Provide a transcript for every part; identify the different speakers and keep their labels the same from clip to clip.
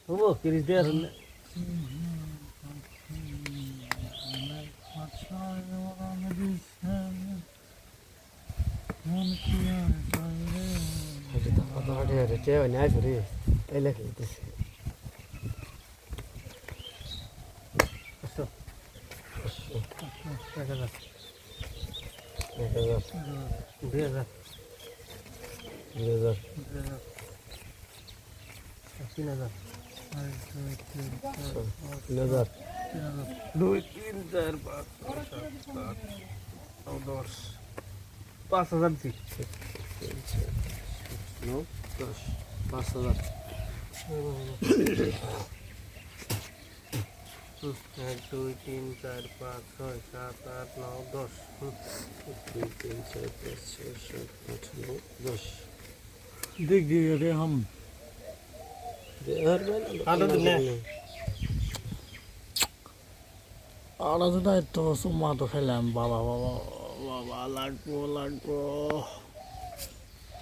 Speaker 1: হবো 30 দিয়ে আসুন না
Speaker 2: কত হাটে হাটে টে হয় নাই ফিরে এই লেখে দিতেছে
Speaker 1: আসো 1000
Speaker 2: 1000
Speaker 1: 2000
Speaker 2: 2000
Speaker 1: 3000
Speaker 2: 3000
Speaker 1: 2 3 4 5 6 7 8 9 10 5000 দিছি
Speaker 2: 9 10 5000
Speaker 1: 1 2 3 4 5 6 7 8 9 10
Speaker 2: 2 3 4 5 6 7 8 9 10
Speaker 3: देख दिए रे हम
Speaker 2: हर
Speaker 1: आधा दिन है।
Speaker 3: आड़ा तो दाय तो सुमा तो खेलाम बाबा बाबा बाबा लाडपो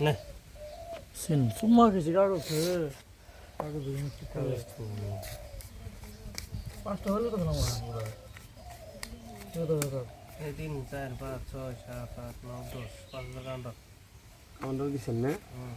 Speaker 1: না
Speaker 3: सिन सुमा के सिगारो थे आगे दिन की पांचटा হলো তো না পুরো তো
Speaker 1: 3 4 5 6 7 8 9 10 5000
Speaker 2: কাউন্টার দিছেন না
Speaker 1: হুম